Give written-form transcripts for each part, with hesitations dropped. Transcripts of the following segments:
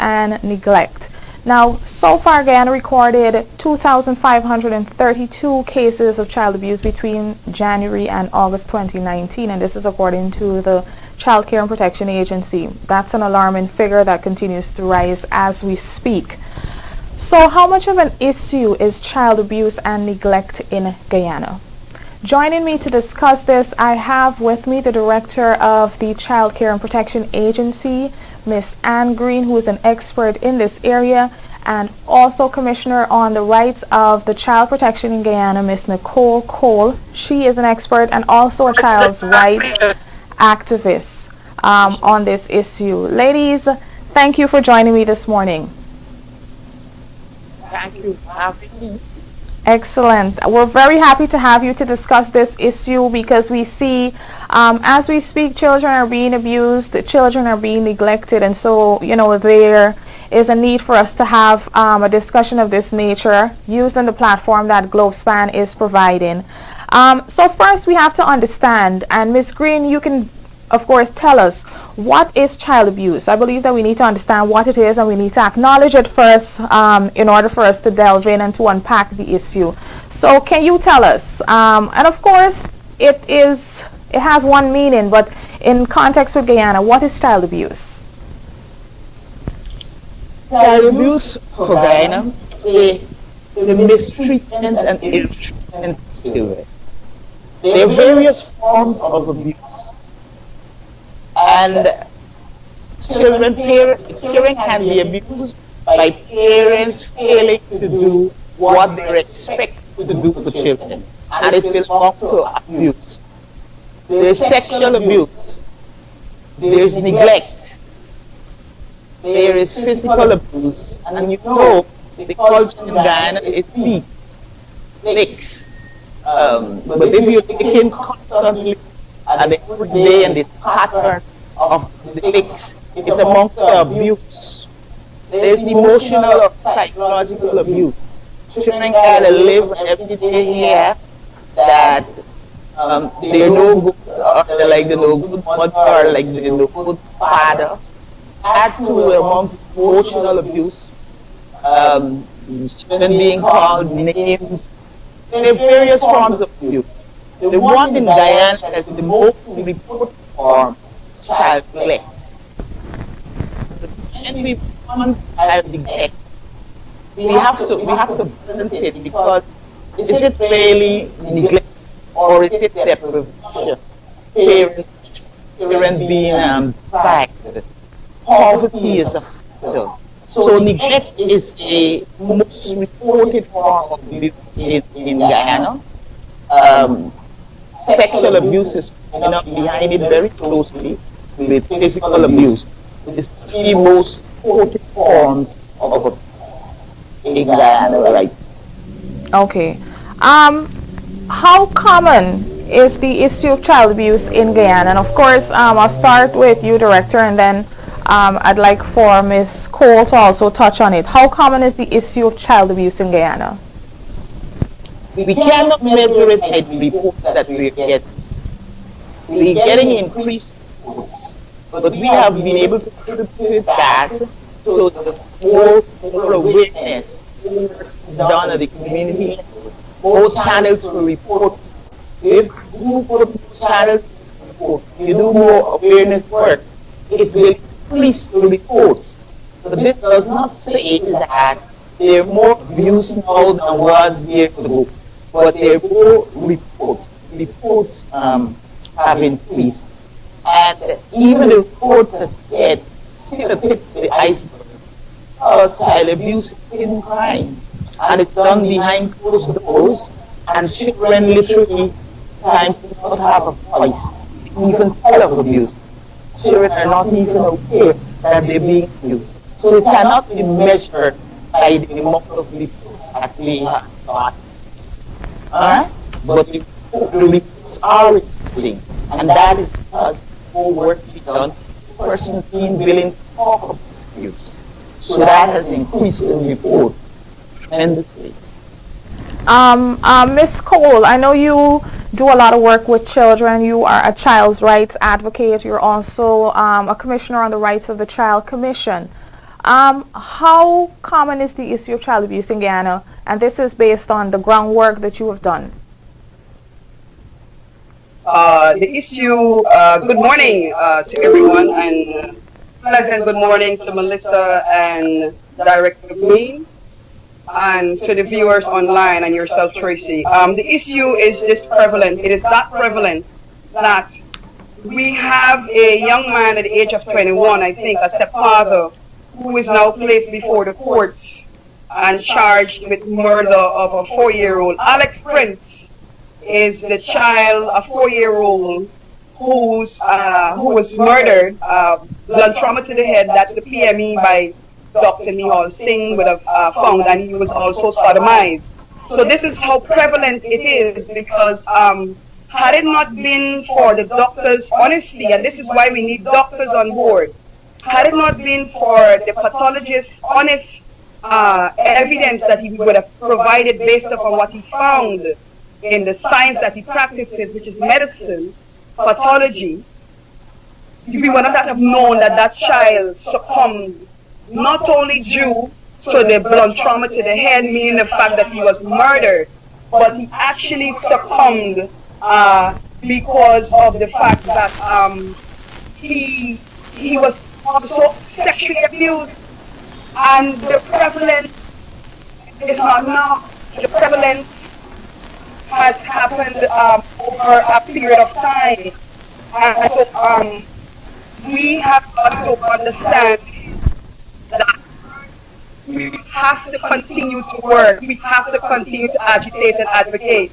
and neglect. Now, so far, Guyana recorded 2,532 cases of child abuse between January and August 2019, and this is according to the Child Care and Protection Agency. That's an alarming figure that continues to rise as we speak. So how much of an issue is child abuse and neglect in Guyana? Joining me to discuss this, I have with me the director of the Child Care and Protection Agency, Miss Anne Green, who is an expert in this area, and also Commissioner on the Rights of the Child Protection in Guyana, Miss Nicole Cole. She is an expert and also a child's rights activist on this issue. Ladies, thank you for joining me this morning. Thank you for having me. Excellent. We're very happy to have you to discuss this issue because we see as we speak, children are being abused, children are being neglected, and so, there is a need for us to have a discussion of this nature using the platform that Globespan is providing. So first we have to understand, and Ms. Green, you can of course tell us, what is child abuse? I believe that we need to understand what it is and we need to acknowledge it first in order for us to delve in and to unpack the issue. So can you tell us, and of course it has one meaning, but in context with Guyana, what is child abuse? Child abuse for Guyana is the mistreatment and ill-treatment of children. There are various forms of abuse. And children can be abused by parents failing to do what they're expected to do for children, and it belongs to abuse. There's sexual abuse, there's neglect, there is physical abuse, and the culture in Guyana is beat, licks. But if you're licking constantly and every day and this pattern of the licks, it's amongst the abuse. There's emotional or psychological abuse. Children kind of live every day here that they're no good, or they're like the no good mother, or like the no good father. Add to amongst emotional abuse, children being called names. There are various forms of abuse. The one in Guyana has the most reported form, child neglect. And we want child neglect. We have to balance it, because is it really neglect or is it deprivation? Parents being deprived. Poverty is a factor. So neglect is a most reported form of abuse in Guyana. Sexual abuse is coming up behind it very closely with physical abuse. This is the three most reported forms of abuse in Guyana, right? Okay. How common is the issue of child abuse in Guyana? And of course, I'll start with you, Director, and then I'd like for Ms. Cole to also touch on it. How common is the issue of child abuse in Guyana? We cannot measure it by the reports that we're getting. We're getting increased reports, but we have been able to contribute that to the more awareness done at the community. More channels to report. If you put more channels to report, you do more awareness work, it will increase the reports. But this does not say that there are more abuse now than was years ago. But there are more reports. Reports have increased. And even the reports that get still the tip of the iceberg. Because child abuse is hidden crime. And it's done behind closed doors. And children literally times do not have a voice to even tell of abuse. Children are not even aware that they're being abused. So it cannot be measured by the amount of reports that we have got. But the reports are increasing, and that is because more work to be done, persons being willing to talk about abuse. So that has increased the reports tremendously. Ms. Cole, I know you do a lot of work with children. You are a child's rights advocate. You're also a commissioner on the Rights of the Child Commission. How common is the issue of child abuse in Guyana? And this is based on the groundwork that you have done. The issue, good morning to everyone, and pleasant good morning to Melissa and Director Green, and to the viewers online and yourself, Tracy. The issue is this prevalent. It is that prevalent that we have a young man at the age of 21, I think, a stepfather, who is now placed before the courts and charged with murder of a 4-year-old. Alex Prince is the child, a 4-year-old, who was murdered, blunt trauma to the head. That's the PME by Dr. Nihal Singh would have found, and he was also sodomized. So this is how prevalent it is, because had it not been for the doctors, honestly, and this is why we need doctors on board, had it not been for the pathologist's honest evidence that he would have provided based upon what he found in the science that he practices, which is medicine, pathology, we would not have known that that child succumbed not only due to the blunt trauma to the head, meaning the fact that he was murdered, but he actually succumbed because of the fact that he was also sexually abused. And the prevalence is not now. The prevalence has happened over a period of time. And so we have got to understand that we have to continue to work. We have to continue to agitate and advocate.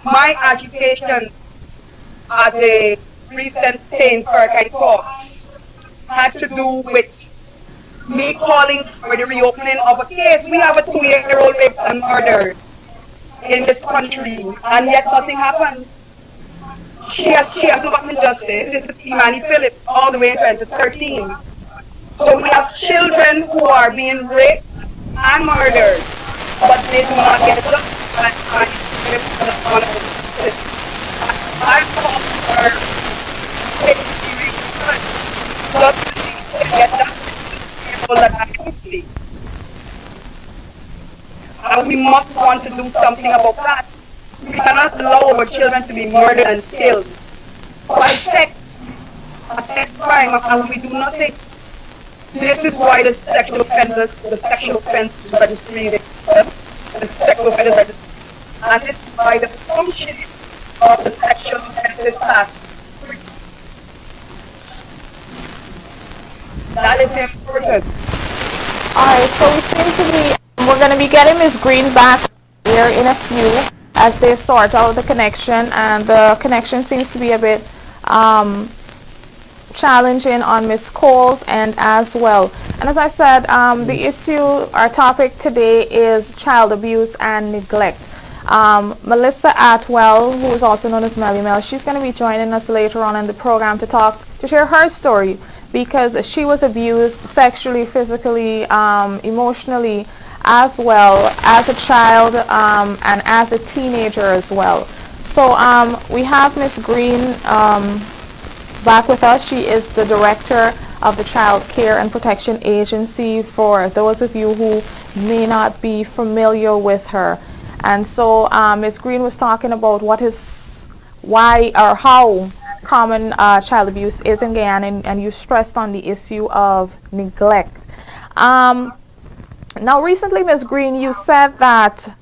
My agitation at the recent St. Perkine talks had to do with me calling for the reopening of a case. We have a 2-year-old raped and murdered in this country, and yet nothing happened. She has not gotten justice. This is Imani Phillips all the way in 2013. So we have children who are being raped and murdered, but they do not get justice. I call for justice to get justice to people that are guilty. And we must want to do something about that. We cannot allow our children to be murdered and killed by sex, a sex crime, and we do nothing. This is why the sexual offenders registry, the sexual offenders registry, and this is why the function of the sexual offenders task. That is important. Alright, so it seems to me we're going to be getting Ms. Green back here in a few as they sort out the connection, and the connection seems to be a bit challenging on Ms. Cole's end as well. And as I said, the issue, our topic today is child abuse and neglect. Melissa Atwell, who is also known as Melly Mel, she's going to be joining us later on in the program to share her story, because she was abused sexually, physically, emotionally, as well as a child and as a teenager as well. So we have Ms. Green back with us. She is the director of the Child Care and Protection Agency, for those of you who may not be familiar with her. And so Ms. Green was talking about why or how common child abuse is in Guyana, and you stressed on the issue of neglect. Now recently, Ms. Green, you said that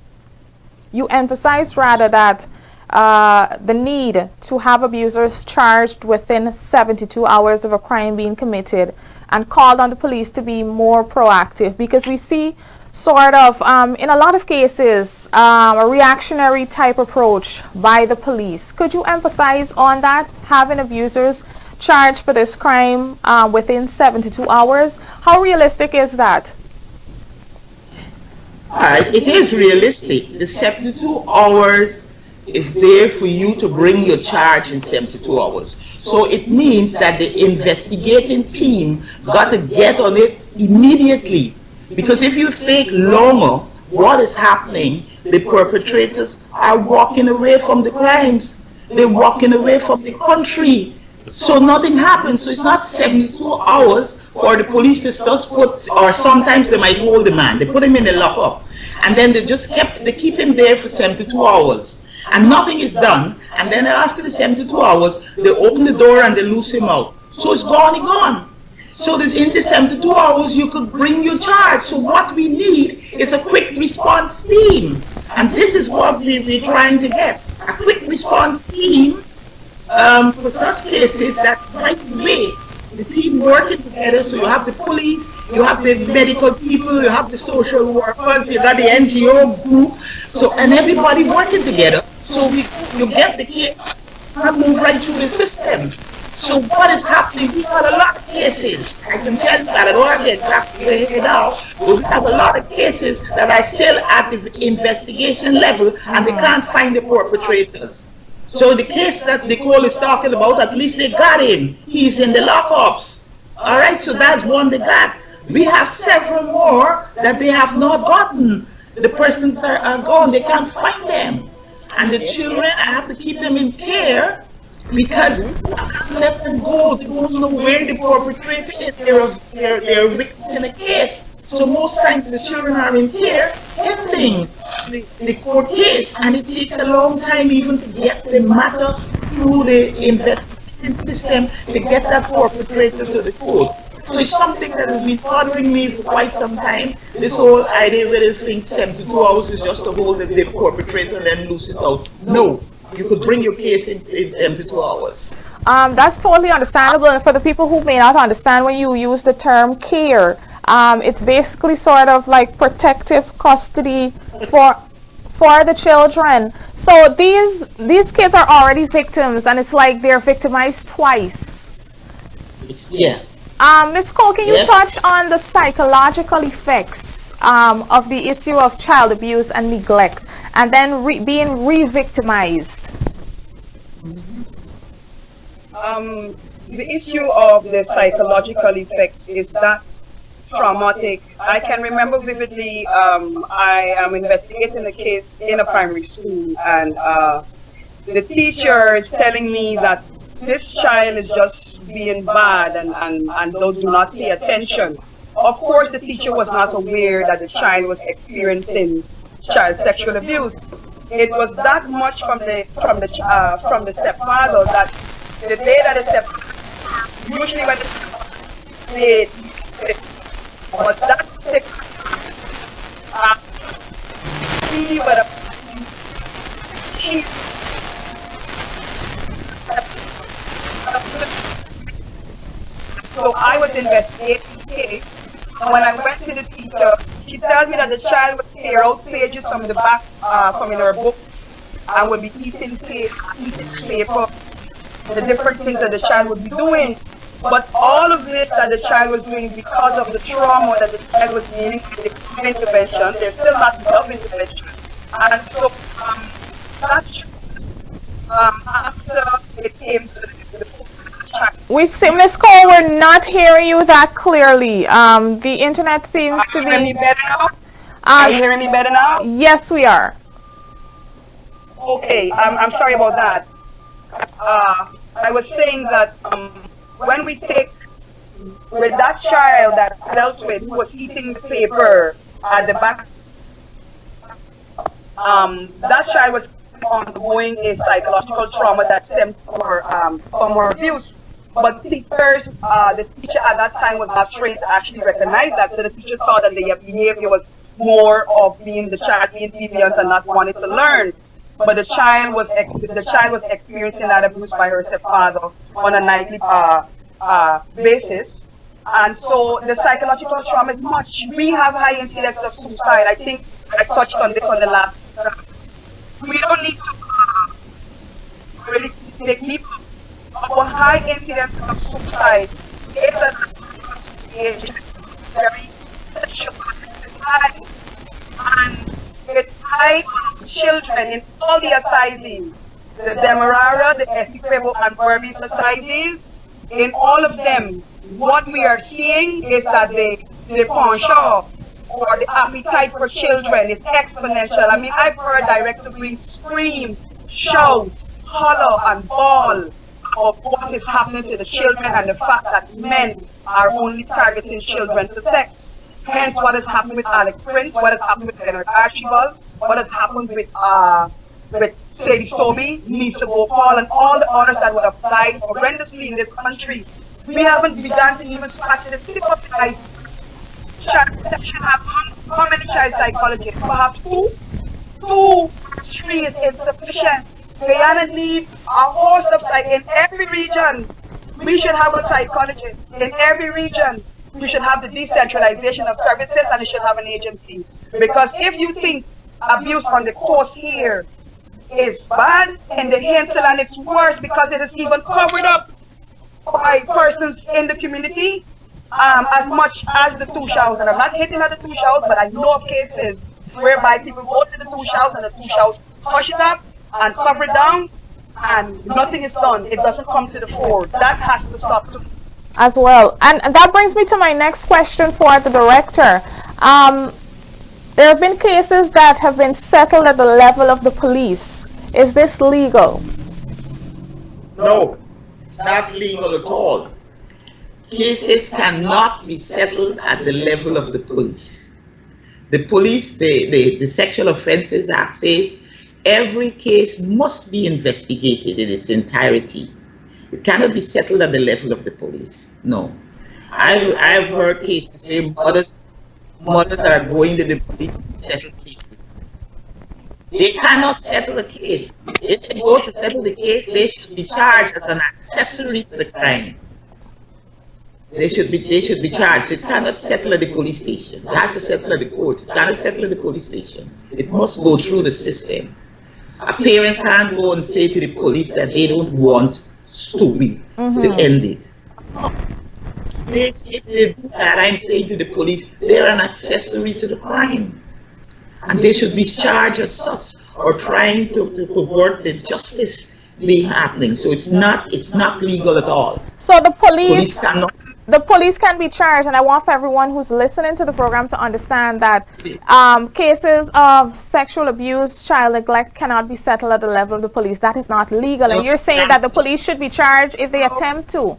you emphasized rather that the need to have abusers charged within 72 hours of a crime being committed, and called on the police to be more proactive, because we see sort of in a lot of cases a reactionary type approach by the police. Could you emphasize on that, having abusers charged for this crime within 72 hours? How realistic is that? It is realistic. The 72 hours is there for you to bring your charge in 72 hours. So it means that the investigating team got to get on it immediately. Because if you think longer, what is happening? The perpetrators are walking away from the crimes. They're walking away from the country. So nothing happens. So it's not 72 hours for the police to just put, or sometimes they might hold the man, they put him in the lockup, and then they keep him there for 72 hours, and nothing is done, and then after the 72 hours, they open the door and they loose him out. So it's gone. So in the 72 hours, you could bring your charge. So what we need is a quick response team. And this is what we're trying to get. A quick response team for such cases that right away, the team working together. So you have the police, you have the medical people, you have the social workers, you got the NGO group. So, and everybody working together. So you get the case and move right through the system. So what is happening? We got a lot of cases. I can tell you that I don't have the exact figure now, but we have a lot of cases that are still at the investigation level and they can't find the perpetrators. So the case that Nicole is talking about, at least they got him. He's in the lockups. All right, so that's one they got. We have several more that they have not gotten. The persons that are gone, they can't find them. And the children, I have to keep them in care because I can't let them go. They don't know where the perpetrator is. They're victims in a case. So most times the children are in care pending the court case, and it takes a long time even to get the matter through the investigation system to get that perpetrator to the court. So it's something that has been bothering me for quite some time. This whole idea where they think 72 hours is just to hold the perpetrator and then loose it out. No, you could bring your case in 72 hours. That's totally understandable. And for the people who may not understand, when you use the term care, it's basically sort of like protective custody for the children. So these kids are already victims, and it's like they're victimized twice. Yeah. Ms. Cole, can you touch on the psychological effects of the issue of child abuse and neglect, and then being re-victimized? The issue of the psychological effects is that traumatic. I can remember vividly, I am investigating a case in a primary school, and the teacher is telling me that this child is just being bad and do not pay attention. Of course, the teacher was not aware that the child was experiencing child sexual abuse. It was that much from the stepfather that the day that the stepfather, usually when the stepfather, but that so I was investigating the case, and when I went to the teacher, she tells me that the child would tear out pages from the back, from in her books, and would be eating paper, the different things that the child would be doing. But all of this that the child was doing because of the trauma that the child was needing for the intervention, there's still not enough intervention. And so after it came to the child. We see, Ms. Cole, we're not hearing you that clearly. The internet seems to be... Are you hearing me better now? Are you hearing me better now? Yes, we are. Okay, I'm sorry about that. I was saying that when we take with that child that I dealt with who was eating the paper at the back, that child was undergoing a psychological trauma that stemmed from her abuse. But teachers, the teacher at that time was not trained to actually recognize that. So the teacher thought that the behavior was more of being the child being deviant and not wanting to learn. But the child was experiencing that abuse by her stepfather on a nightly basis, and so the psychological trauma is much. We have high incidence of suicide. I think I touched on this on the last. We don't need to really take deep. Our high incidence of suicide is association very high, and it's high on children in all their sizes. The Demerara, the Essequibo, and Burmese sizes, in all of them, what we are seeing is that the penchant or the appetite for children is exponential. I mean, I've heard director Green scream, shout, holler, and bawl of what is happening to the children and the fact that men are only targeting children for sex. Hence, what has happened with Alex Prince, what has happened with Leonard Archibald, what has happened with Sadie Stobie, Lisa Gopal, and all the others that would have died horrendously in this country. We haven't begun to even scratch the tip of the iceberg. Should have how many child psychologists? Perhaps two? 2, 3 is insufficient. Guyana needs a host of in every region. We should have a psychologist in every region. We should have the decentralization of services, and we should have an agency. Because if you think abuse on the coast here is bad, in the hinterland it's worse because it is even covered up by persons in the community as much as the 2 showers. And I'm not hitting at the 2 showers, but I know of cases whereby people go to the 2 showers and the 2 showers push it up and cover it down and nothing is done. It doesn't come to the fore. That has to stop too. As well. And that brings me to my next question for the director. There have been cases that have been settled at the level of the police. Is this legal? No, it's not legal at all. Cases cannot be settled at the level of the police. The police, the Sexual Offences Act says every case must be investigated in its entirety. It cannot be settled at the level of the police. No. I've heard cases where mothers are going to the police to settle cases. They cannot settle a case. If they go to settle the case, they should be charged as an accessory to the crime. They should be charged. It cannot settle at the police station. It has to settle at the courts. It cannot settle at the police station. It must go through the system. A parent can't go and say to the police that they don't want to end it. If they do that, I'm saying to the police, they're an accessory to the crime. And they should be charged as such, or trying to pervert the justice being happening. So it's not legal at all. So the police can be charged, and I want for everyone who's listening to the program to understand that cases of sexual abuse, child neglect cannot be settled at the level of the police. That is not legal. And you're saying that the police should be charged if they attempt to.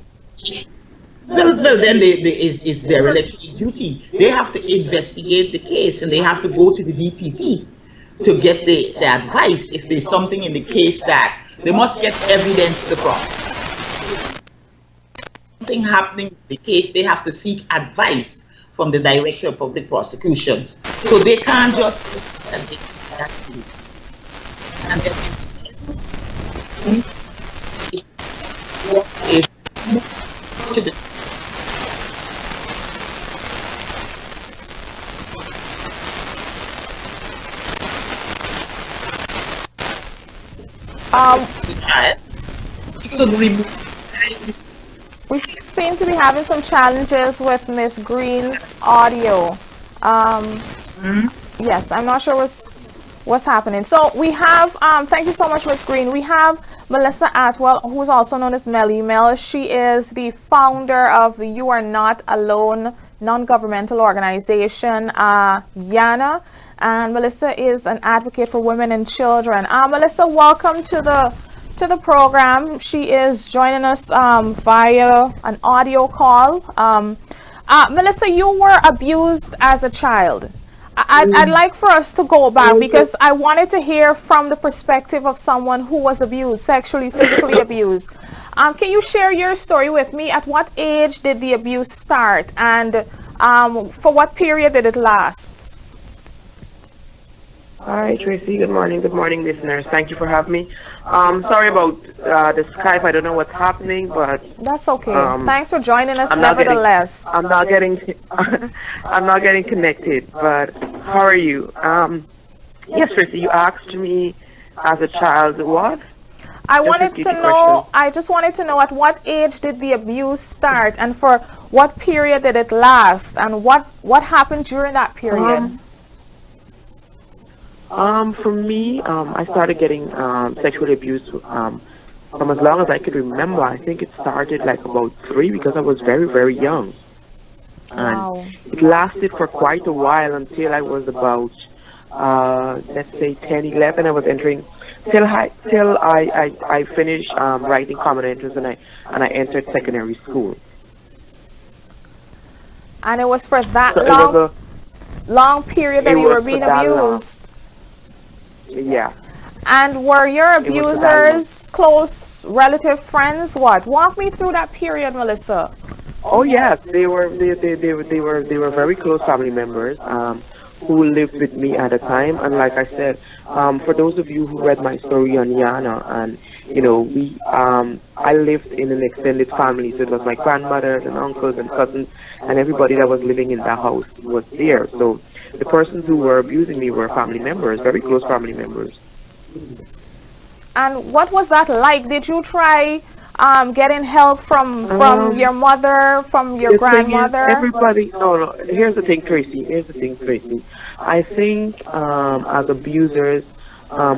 Well, then it's their elected duty. They have to investigate the case, and they have to go to the DPP to get the advice if there's something in the case that they must get evidence to prove. Something happening in the case, they have to seek advice from the Director of Public Prosecutions. So they can't just and we seem to be having some challenges with Miss Green's audio. Yes, I'm not sure what's happening. So we have, thank you so much, Miss Green. We have Melissa Atwell, who's also known as Melly Mel. She is the founder of the You Are Not Alone non-governmental organization, YANA. And Melissa is an advocate for women and children. Melissa, welcome to the program. She is joining us via an audio call. Melissa, you were abused as a child. I'd like for us to go back because I wanted to hear from the perspective of someone who was abused, sexually, physically abused. Can you share your story with me? At what age did the abuse start, and for what period did it last? Hi, Tracy. Good morning, listeners. Thank you for having me. Sorry about the Skype. I don't know what's happening, but that's okay. Thanks for joining us. Nevertheless, I'm not getting connected. But how are you? Yes, Tracy. You asked me as a child what? I just wanted to know at what age did the abuse start, and for what period did it last, and what happened during that period? For me, I started getting sexual abuse from as long as I could remember. I think it started like about 3 because I was very, very young. And it lasted for quite a while until I was about, let's say 10, 11. I was entering till I finished writing common entrance, and I entered secondary school. And it was for that So it was a long period it that you was were for being that long. abused. Yeah, And were your it was for that long. abusers close relative friends? What? Walk me through that period, Melissa. Oh yes, they were very close family members who lived with me at the time. And like I said, for those of you who read my story on Yana, and we I lived in an extended family, so it was my grandmothers and uncles and cousins, and everybody that was living in that house was there. So the persons who were abusing me were family members, very close family members. And what was that like? Did you try getting help from Um, your mother, from your the thing is, grandmother? everybody. No, no. Here's the thing, Tracy. Here's the thing, Tracy. I think as abusers,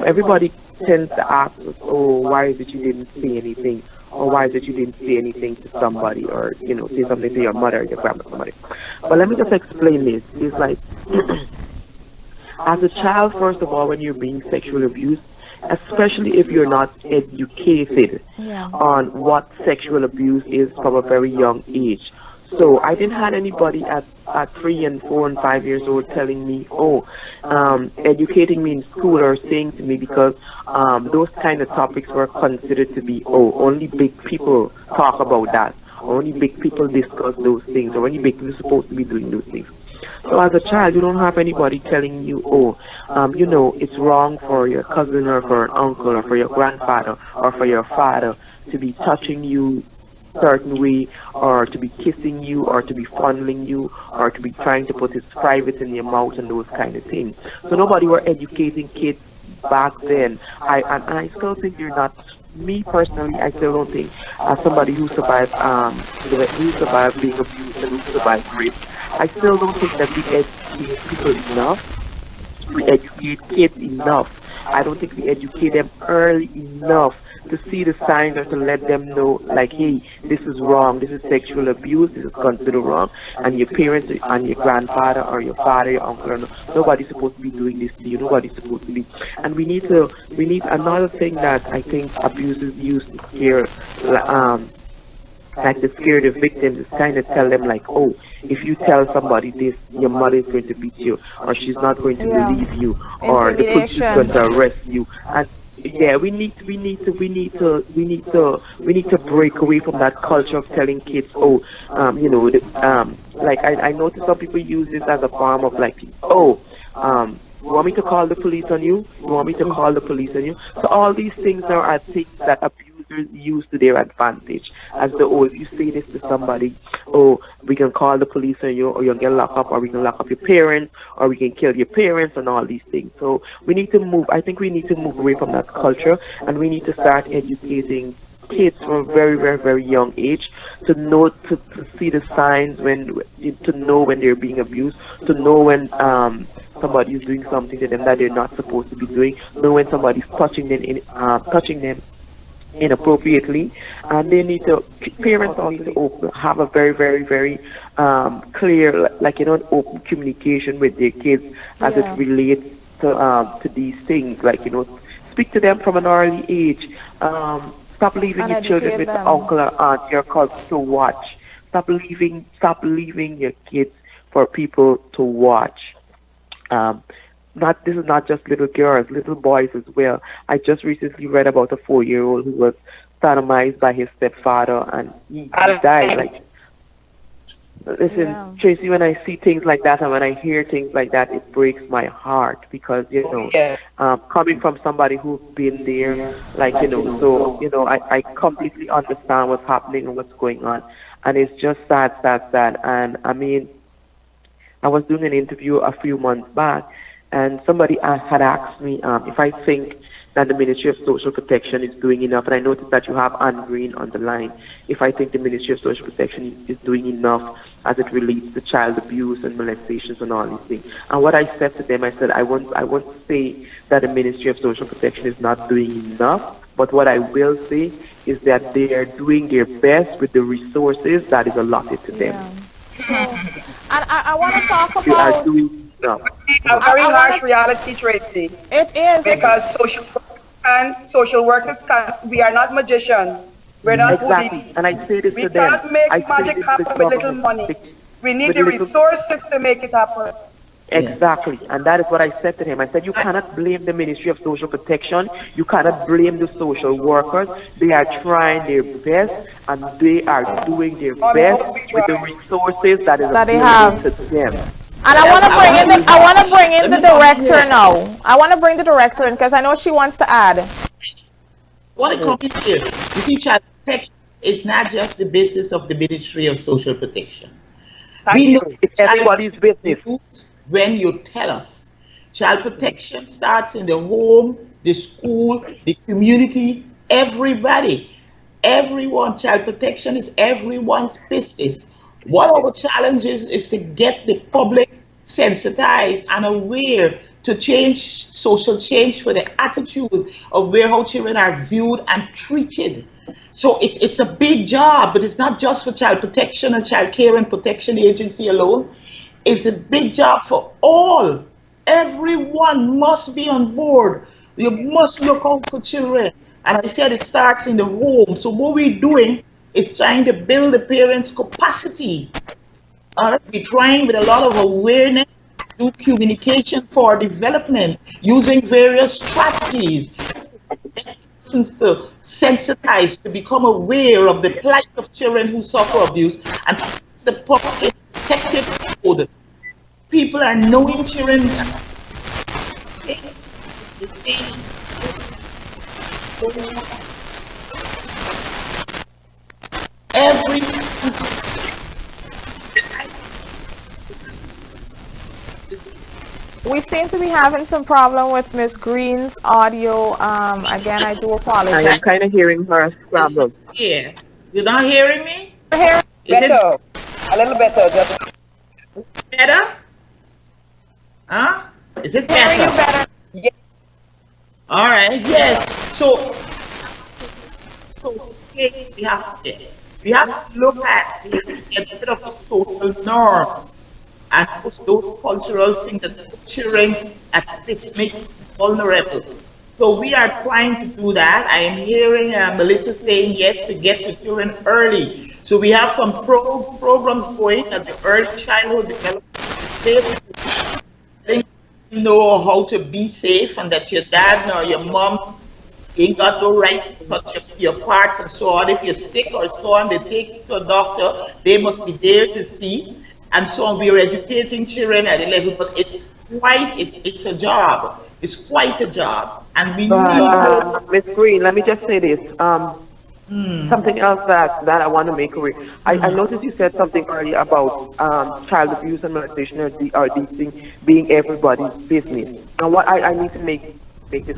everybody tends to ask us, "Oh, why is it you didn't say anything?" Or why is it you didn't say anything to somebody, or say something to your mother, your grandma, somebody. But let me just explain this. It's like, as a child, first of all, when you're being sexually abused, especially if you're not educated Yeah. on what sexual abuse is from a very young age. So I didn't have anybody at 3 and 4 and 5 years old telling me, oh, educating me in school or saying to me, because those kind of topics were considered to be, oh, only big people talk about that. Only big people discuss those things, or only big people are supposed to be doing those things. So as a child, you don't have anybody telling you, oh, it's wrong for your cousin or for an uncle or for your grandfather or for your father to be touching you certain way, or to be kissing you, or to be fondling you, or to be trying to put his private in your mouth and those kind of things. So nobody were educating kids back then. I still think you're not. Me personally, I still don't think as somebody who survived being abused and who survived rape, I still don't think that we educate people enough. We educate kids enough. I don't think we educate them early enough to see the signs, or to let them know, like, hey, this is wrong, this is sexual abuse, this is considered wrong, and your parents and your grandfather or your father, your uncle, or nobody's supposed to be doing this to you. Nobody's supposed to be. And we need another thing that I think abusers use to scare, like to scare the victims, is kind of tell them like, oh, if you tell somebody this, your mother is going to beat you, or she's not going to Yeah. believe you, or the police is going Intimidation. to arrest you. And yeah, we need to break away from that culture of telling kids, oh, like I noticed some people use this as a form of like, oh, you want me to call the police on you? You want me to call the police on you? So all these things are things that abusers use to their advantage. As the old, you say this to somebody, oh, we can call the police on you, or you'll get locked up, or we can lock up your parents, or we can kill your parents, and all these things. So we need to move. I think we need to move away from that culture, and we need to start educating kids from a very, very, very young age to know, to see the signs to know when they're being abused, to know when somebody is doing something to them that they're not supposed to be doing, know when somebody's touching them inappropriately, and they need to, parents all need to have a very, very, very clear, like, an open communication with their kids as it Yeah. relates to these things, like, speak to them from an early age. Stop leaving And your children educate with the them. uncle or aunt, your cousin to watch. Stop leaving your kids for people to watch. Um, not This is not just little girls, little boys as well. I just recently read about a 4-year-old who was sodomized by his stepfather, and he died. Like, listen, Yeah. Tracy, when I see things like that and when I hear things like that, it breaks my heart, because Yeah. coming from somebody who's been there, like, so I completely understand what's happening and what's going on, and it's just sad, sad, sad. And I mean, I was doing an interview a few months back, and somebody had asked me if I think that the Ministry of Social Protection is doing enough. And I noticed that you have Anne Green on the line. If I think the Ministry of Social Protection is doing enough as it relates to child abuse and molestations and all these things. And what I said to them, I said, I won't say that the Ministry of Social Protection is not doing enough, but what I will say is that they are doing their best with the resources that is allotted to them. Yeah. So, and I want to talk They are about. doing enough. A I, very I harsh want reality, Tracy, to. It is. because social workers and social workers can't. We are not magicians. We're not Exactly. Houdini. And I say this We to them. can't make I say magic this to the happen with little government. money. We need With the little resources to make it happen. Yeah. Exactly. And that is what I said to him. I said, you cannot blame the Ministry of Social Protection. You cannot blame the social workers. They are trying their best and they are doing their best with the resources that is that they have. available to them. And I want to bring in the, I want to bring in the director here. now. I want to bring the director in because I know she wants to add. What it comes here, you see, child protection is not just the business of the Ministry of Social Protection. We know It's everybody's business. When you tell us child protection starts in the home, the school, the community, everybody, everyone. Child protection is everyone's business. One of the challenges is to get the public sensitized and aware to change social change for the attitude of where how children are viewed and treated. So it's a big job, but it's not just for child protection and child care and protection agency alone. It's a big job for all. Everyone must be on board. You must look out for children. And I said it starts in the home. So what we're doing is trying to build the parents' capacity. We're trying with a lot of awareness, do communication for development, using various strategies to sensitize, to become aware of the plight of children who suffer abuse, and the public protective code. People are knowing children. Every We seem to be having some problem with Miss Green's audio. Again, I do I apologize. am kind of hearing her scramble. Yeah. You're not hearing me? Here, Is it Better. A little better. Just better? Huh? Is it hearing you better? better. yeah. All right. Yes. So we have to look at the bit of the social norms and those cultural things that put children at risk, make them vulnerable. So we are trying to do that. I am hearing Melissa saying yes to get to children early. So we have some programs going at the early childhood development. You know how to be safe and that your dad or your mom ain't got no right to touch your parts and so on. If you're sick or so on, they take you to a doctor. They must be there to see. And so on. We are educating children at the level, but it's a job. It's quite a job. And we need Miss Green, let me just say this. Something else that I want to make aware. I noticed you said something earlier about child abuse and molestation or these things being everybody's business. And what I need to make this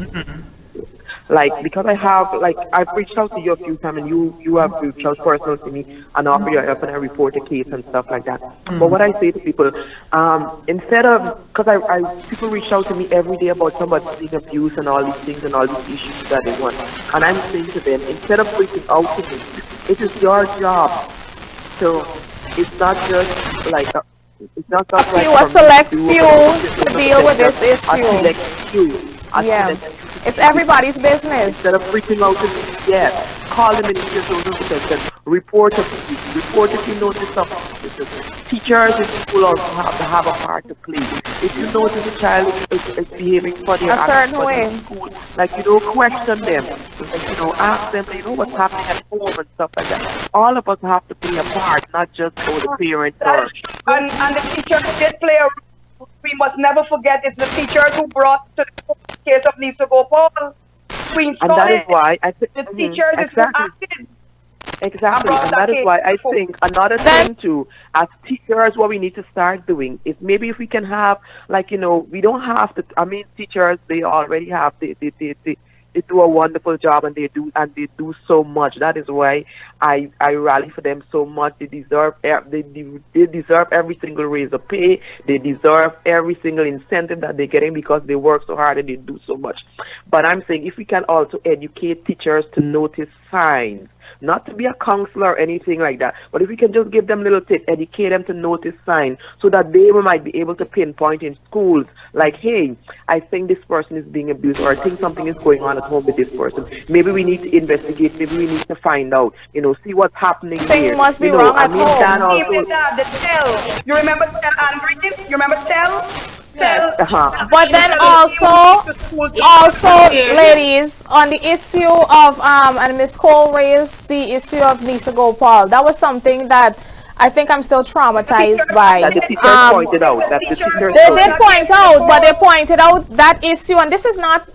like, because I've reached out to you a few times and you have reached out personally to me and offer your help and I report a case and stuff like that. But what I say to people, instead of, because I people reach out to me every day about somebody being abused and all these things and all these issues that they want. And I'm saying to them, instead of reaching out to me, it is your job. So it's not just like it's not just like A select few to deal with this issue. A select few. Yeah. It's everybody's business. Instead of reaching out to me, yes, call the Ministry of Social Protection, report if you notice something. Teachers in school also have a part to play. If you notice a child is behaving funny A certain way. in school, like, question them, like, ask them, what's happening at home and stuff like that. All of us have to play a part, not just the parents. And the teachers did play a role. We must never forget it's the teachers who brought to the case of Lisa Gopal, Queen's And that is College. why The teachers is who acted. Exactly, and that is why I think another thing too, as teachers, what we need to start doing is maybe if we can have, we don't have to. I mean, teachers, they already have they do a wonderful job and they do so much. That is why I rally for them so much. They deserve every single raise of pay. They deserve every single incentive that they're getting because they work so hard and they do so much. But I'm saying if we can also educate teachers to notice signs. Not to be a counselor or anything like that, but if we can just give them little tips, educate them to notice signs so that they might be able to pinpoint in schools, like, hey, I think this person is being abused, or I think something is going on at home with this person. Maybe we need to investigate, maybe we need to find out, see what's happening Thing there. must be wrong at home. The tell. You remember tell, Andrew? You remember tell? But then also, ladies, on the issue of and Miss Cole raised the issue of Nisa Gopal. That was something that I think I'm still traumatized by. That the teachers pointed out. That the teachers they did point out, but they pointed out that issue, and this is not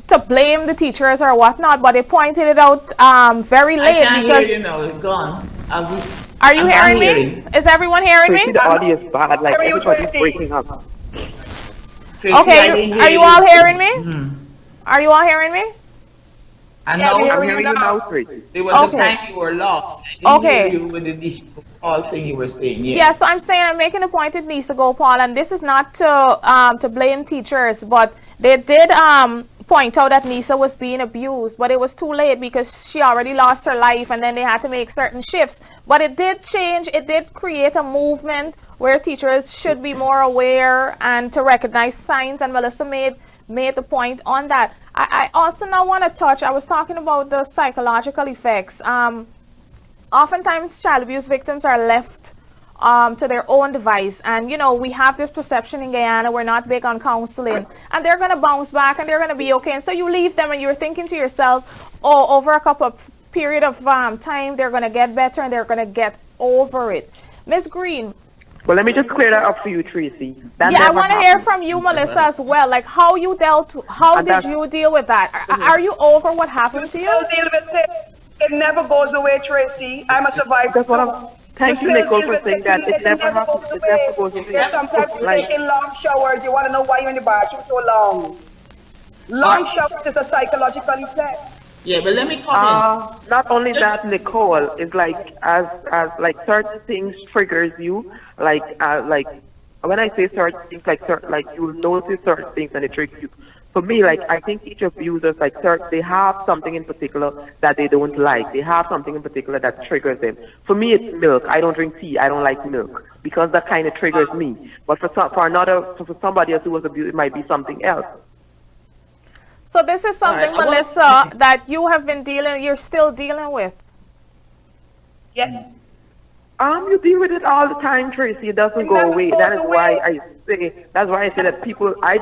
to blame the teachers or whatnot, but they pointed it out very late. I can't because hear you now. It's gone. Are you hearing me? Is everyone hearing me? The audio is bad. Like everybody's breaking up. Tracy, Okay, are you all hearing me? Are you all hearing me? I know. I'm hearing you now, Tracy. There was a time you were lost. I didn't hear you with the all thing you were saying. Yeah, so I'm saying I'm making a point with Nisa Gopal, and this is not to blame teachers, but they did point out that Nisa was being abused, but it was too late because she already lost her life, and then they had to make certain shifts. But it did change. It did create a movement where teachers should be more aware and to recognize signs, and Melissa made the point on that. I also now want to touch, I was talking about the psychological effects. Oftentimes child abuse victims are left to their own device, and we have this perception in Guyana, we're not big on counseling, and they're going to bounce back and they're going to be okay, and so you leave them and you're thinking to yourself, oh, over a couple of period of time they're going to get better and they're going to get over it. Miss Green. Well, let me just clear that up for you, Tracy. I want to hear from you, Melissa, as well. Like, how did you deal with that? Are you over what happened to you? Deal with it. It never goes away, Tracy. I'm a survivor. That's what thank you, Nicole, for saying that. It never happens. It never goes away. Yeah, sometimes you're taking long showers. You want to know why you're in the bathroom so long. Long showers is a psychological effect. Yeah, but let me comment. Not only that, Nicole, is like as like certain things triggers you. Like when I say certain things, like you will notice certain things and it triggers you. For me, like I think each abusers, like they have something in particular that they don't like. They have something in particular that triggers them. For me, it's milk. I don't drink tea. I don't like milk because that kind of triggers me. But for somebody else who was abused, it might be something else. So this is something, Melissa, that you're still dealing with. Yes. You deal with it all the time, Tracy. It doesn't go away. That's why I say that people, I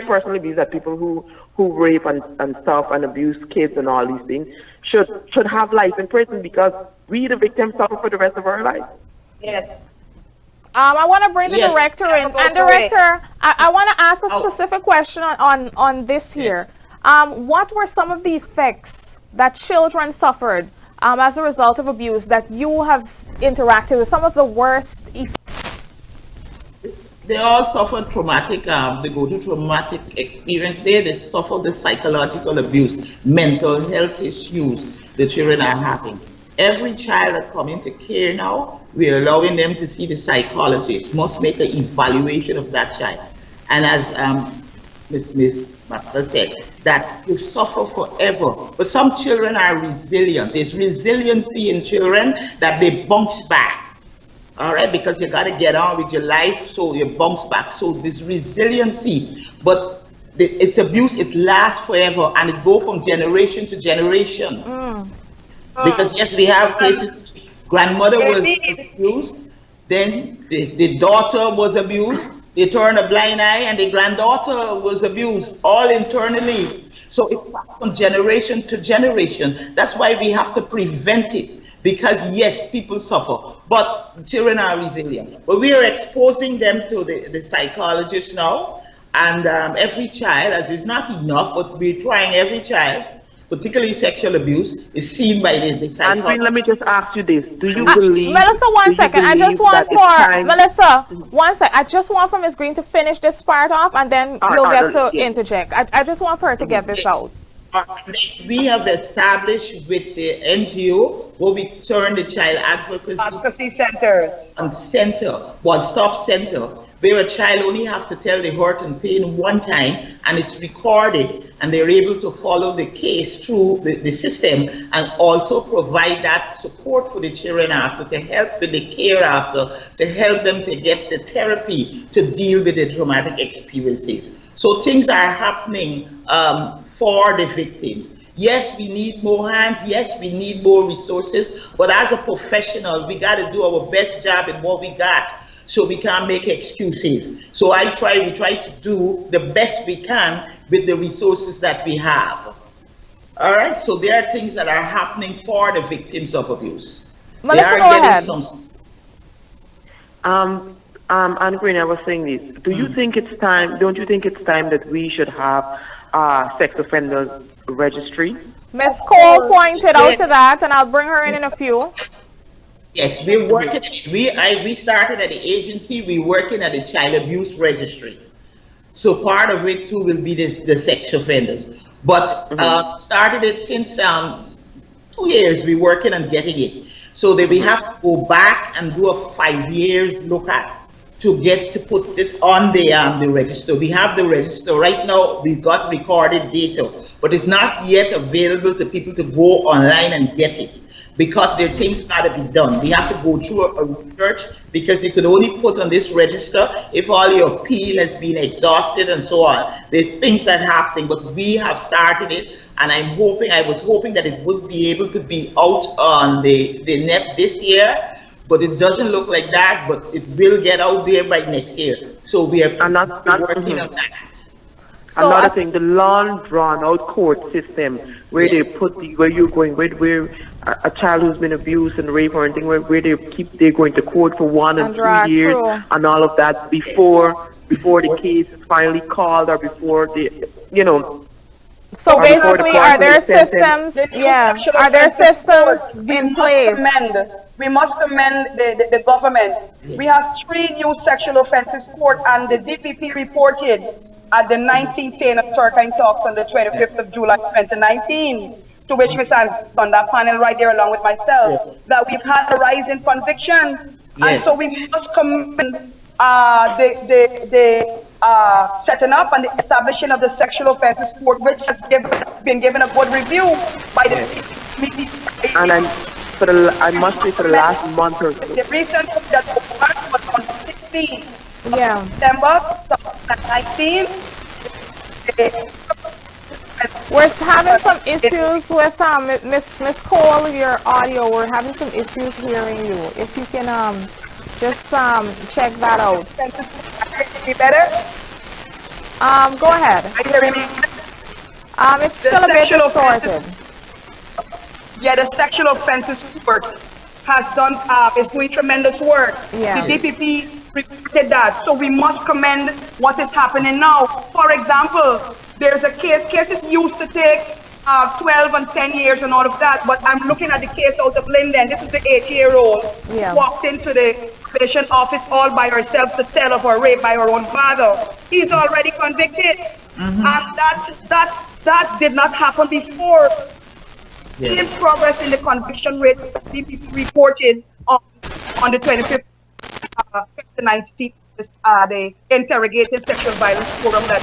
personally believe that people who rape and stuff and abuse kids and all these things should have life in prison because we, the victims, suffer for the rest of our life. Yes. I want to bring the director in. And director, I want to ask a specific question on this here. What were some of the effects that children suffered as a result of abuse that you have interacted with? Some of the worst effects? They all suffer traumatic, they go through traumatic experience there. They suffer the psychological abuse, mental health issues the children are having. Every child that come into care now, we're allowing them to see the psychologist, must make an evaluation of that child. And as Miss Martha said, that you suffer forever. But some children are resilient. There's resiliency in children that they bounce back. All right, because you got to get on with your life, so you bounce back. So there's resiliency, but it's abuse, it lasts forever, and it goes from generation to generation. Because yes, we have cases, grandmother was abused, then the daughter was abused, they turned a blind eye, and the granddaughter was abused, all internally. So it passes from generation to generation. That's why we have to prevent it, because yes, people suffer, but children are resilient. But we are exposing them to the psychologist now, and every child, as is not enough, but we're trying every child, particularly sexual abuse, is seen by the psychologist. Andrew, let me just ask you this. Do you believe... Melissa, one second. I just want Melissa, one sec. I just want for Ms. Green to finish this part off, and then you'll get to interject. I just want for her to get this out. We have established with the NGO where we turn the child advocacy centers and center, one-stop center, where a child only have to tell the hurt and pain one time, and it's recorded, and they're able to follow the case through the system, and also provide that support for the children after, to help with the care after, to help them to get the therapy to deal with the traumatic experiences. So things are happening for the victims. Yes, we need more hands. Yes, we need more resources. But as a professional, we got to do our best job in what we got, so we can't make excuses. So we try to do the best we can with the resources that we have. All right. So there are things that are happening for the victims of abuse. Melissa, go ahead. Anne Green, I was saying this. Do you think it's time? Don't you think it's time that we should have sex offenders registry? Ms. Cole pointed out to that, and I'll bring her in a few. Yes, we're working. We started at the agency. We're working at the child abuse registry. So part of it too will be the sex offenders. But started it since 2 years. We're working on getting it. So that we have to go back and do a 5 years look at to get to put it on the register. We have the register right now. We've got recorded data, but it's not yet available to people to go online and get it, because there are things got to be done. We have to go through a research, because you can only put on this register if all your appeal has been exhausted and so on. There are things that are happening, but we have started it, and I was hoping that it would be able to be out on the net this year, but it doesn't look like that, but it will get out there by next year. So we are working on that. So another thing, the long drawn out court system where they put where a child who's been abused and raped or anything, where they're going to court for 1 and 2 years and all of that before the case is finally called, or before So basically, are there systems? Yeah, are there systems in place? We must amend the government. We have 3 new sexual offenses courts, and the DPP reported at the 19th Turkine Talks on the 25th of July 2019, to which Ms. Ann on that panel right there along with myself, that we've had a rise in convictions. And so we must commend the setting up and the establishing of the sexual offences court, which has been given a good review by the DPP. And I must say, for the last month or so. The recent that was on 16 September 2019. We're having some issues with Miss Cole, your audio. We're having some issues hearing you. If you can just check that out. Be better? Go ahead. It's still a bit distorted. The sexual offences court is doing tremendous work. The DPP reported that, so we must commend what is happening now. For example, there's a cases used to take 12 and 10 years and all of that, but I'm looking at the case out of Linden. This is the 8-year-old walked into the probation office all by herself to tell of her rape by her own father. He's already convicted, and that did not happen before. In progress in the conviction rate, DPP reported on the 25th, 2019, the interrogated sexual violence forum that.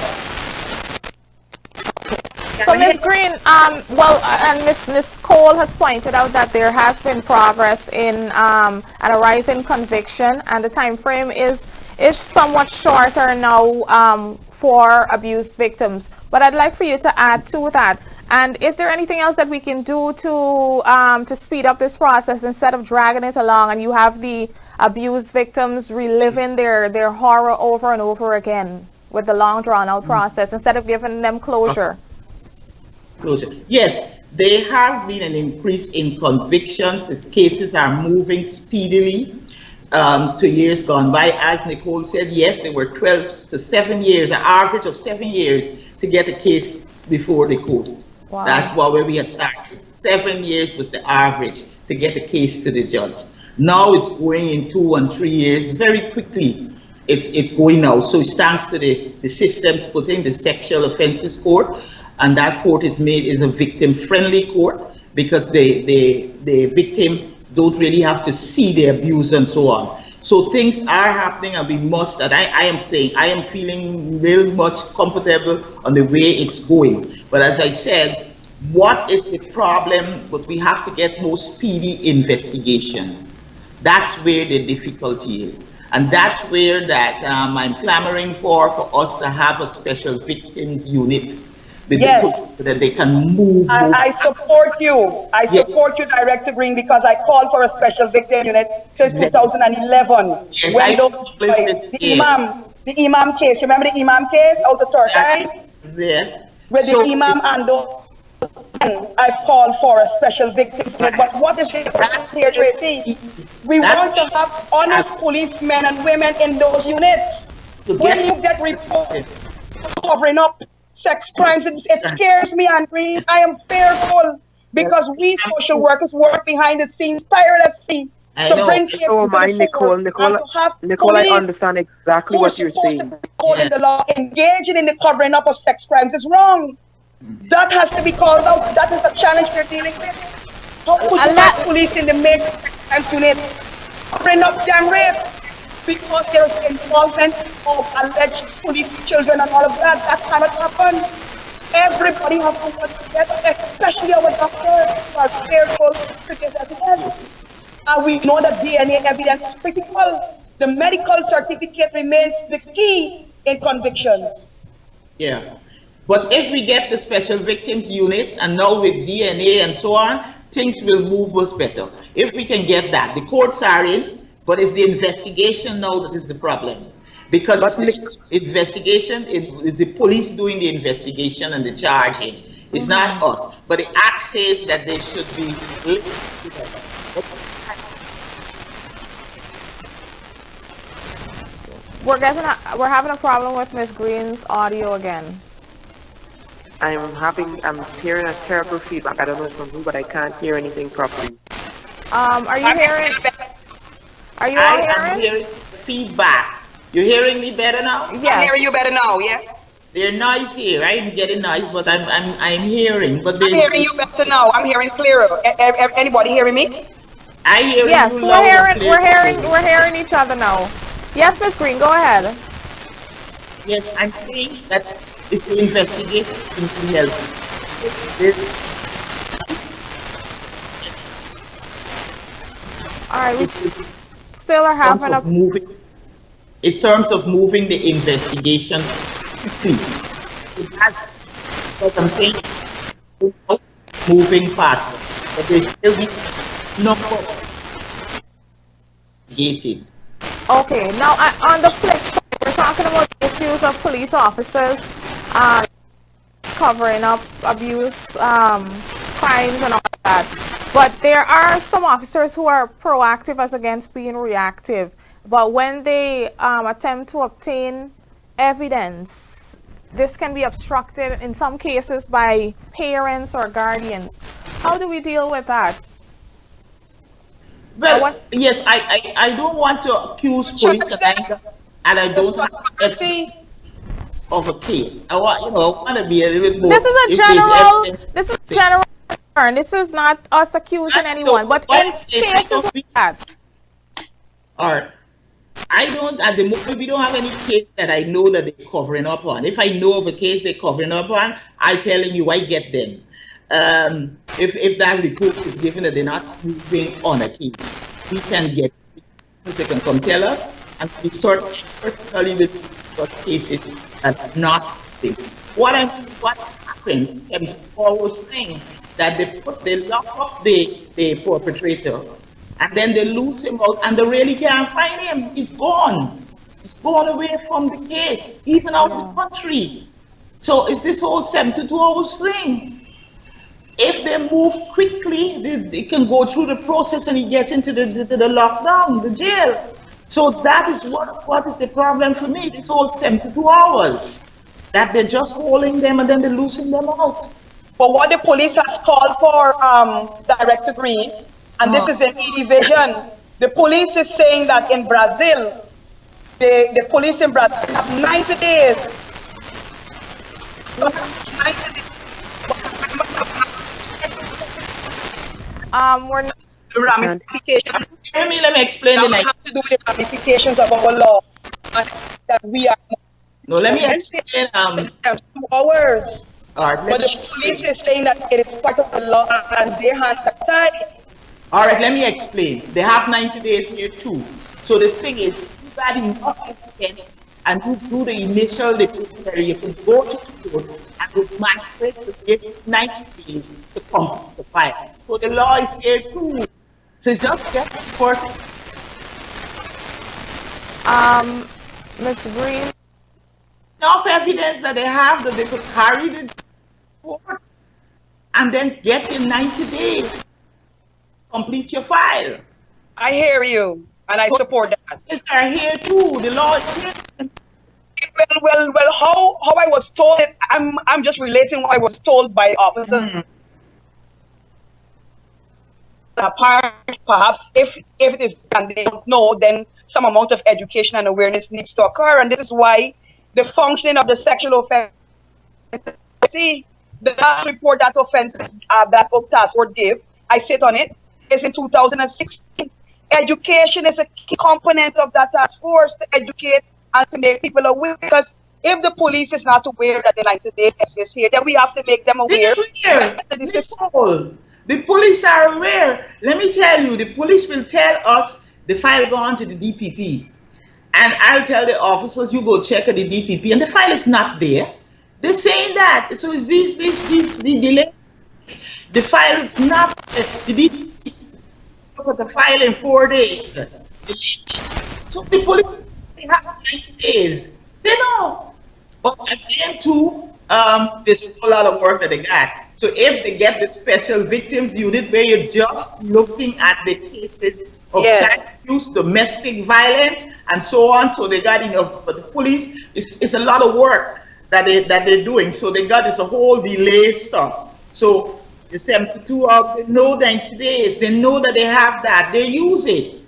So Ms. Green, and Ms. Cole has pointed out that there has been progress in and a rise in conviction, and the time frame is somewhat shorter now for abused victims. But I'd like for you to add to that. And is there anything else that we can do to speed up this process instead of dragging it along, and you have the abused victims reliving their horror over and over again with the long drawn out process instead of giving them closure? Yes, there has been an increase in convictions as cases are moving speedily to years gone by. As Nicole said, yes, there were 12 to 7 years, an average of 7 years to get a case before the court. Wow. That's where we had started. 7 years was the average to get a case to the judge. Now it's going in 2 and 3 years. Very quickly, it's going now. So it's thanks to the systems putting the sexual offences court, and that court is a victim-friendly court, because the victim don't really have to see the abuse and so on. So things are happening, and we must, and I am saying, I am feeling real much comfortable on the way it's going. But as I said, what is the problem? But we have to get more speedy investigations. That's where the difficulty is. And that's where that I'm clamoring for us to have a special victims unit with the police so that they can move. I support you. I support you, Director Green, because I called for a special victim unit since 2011. Yes, when the Imam case, remember the Imam case out of Turkey? Yes. With the Imam and I called for a special victim unit. But what is the problem here, Tracy? We want to have honest policemen and women in those units. When you get reports covering up sex crimes, it scares me, and Green. I am fearful because we social workers work behind the scenes tirelessly to bring cases to the fore. Nicole, I understand exactly what you're saying. The law, engaging in the covering up of sex crimes is wrong. That has to be called out. That is the challenge we're dealing with. How could you have police in the major sex crimes unit covering up gang rapes because there is involvement of alleged police children and all of that? That cannot happen. Everybody has to work together, especially our doctors who are careful to get evidence. And we know that DNA evidence is critical. The medical certificate remains the key in convictions. Yeah. But if we get the special victims unit, and now with DNA and so on, things will move us better. If we can get that. The courts are in, but it's the investigation now that is the problem. Because investigation is the police doing the investigation and the charging. It's not us. But the act says that they should be. We're having a problem with Miss Green's audio again. I'm hearing a terrible feedback. I don't know from who, but I can't hear anything properly. Are you hearing? Are you all hearing? I'm hearing feedback. You're hearing me better now? Yeah. I'm hearing you better now, yeah? There's noise here. I'm getting noise, but I'm hearing. But I'm hearing you better now. I'm hearing clearer. Anybody hearing me? I hear yes, you. Yes, we're hearing each other now. Yes, Miss Green, go ahead. Yes, I'm saying that it's the investigation into health. All right, we still are having a... In terms of moving the investigation, what I'm saying, moving faster, but there still be number gated. Okay, now on the flip side, we're talking about issues of police officers covering up abuse, crimes, and all that. But there are some officers who are proactive as against being reactive. But when they attempt to obtain evidence, this can be obstructed in some cases by parents or guardians. How do we deal with that? Well, yes, I don't want to accuse police and I don't want to of a case. I want to be a little bit more. This is a general concern. This is not us accusing anyone, but in cases like that. All right. I don't, at the moment, we don't have any case that I know that they're covering up on. If I know of a case they're covering up on, I'm telling you, I get them. If that report is given that they're not moving on a case, we can get it. They can come tell us, and we certainly personally will what cases that are not moving. What happened, Paul was saying that they lock up the perpetrator, and then they lose him out, and they really can't find him. He's gone. He's gone away from the case, even out of the country. So it's this whole 72 hours thing. If they move quickly, they can go through the process and he gets into the lockdown, the jail. So that is what is the problem for me, this whole 72 hours. That they're just holding them and then they're losing them out. But what the police has called for, Director Green, and this is an E division, the police is saying that in Brazil, the police in Brazil have 90 days. 90 days. We're not. Let me explain the That next. have to do with the ramifications of our law, and that we are No, let me against it. explain. So they have 2 hours. All right, But the police is saying that it is part of the law and their hands are tied. all right, let me explain. They have 90 days here too. So the thing is, you got enough evidence and you do the initial disciplinary, you can go to court and the magistrate will give you 90 days to complete the file. So the law is here too. So just get the person. Ms. Green. Enough evidence that they have that they could carry the court and then get in 90 days, complete your file. I hear you, and I support that. It's are here too. The law is here. Well, how I was told it, I'm just relating what I was told by officers. Perhaps if it is and they don't know, then some amount of education and awareness needs to occur, and this is why the functioning of the sexual offense. See, the last report that offenses that task force gave, I sit on it, is in 2016. Education is a key component of that task force to educate and to make people aware, because if the police is not aware that the 90 days exists here, then we have to make them aware. Nicole, the police are aware. Let me tell you, the police will tell us the file gone to the DPP. And I'll tell the officers, you go check at the DPP, and the file is not there. They're saying that. So it's the delay. The file is not, the DPP look at the file in 4 days. So the police, they have 90 days. They know. But again, too, there's a lot of work that they got. So if they get the special victims unit where you're just looking at the cases of child abuse, domestic violence, and so on, so they got enough. But the police, it's a lot of work that they're doing. So they got this whole delay stuff. So the 72 hours, they know 90 days. They know that they have that. They use it.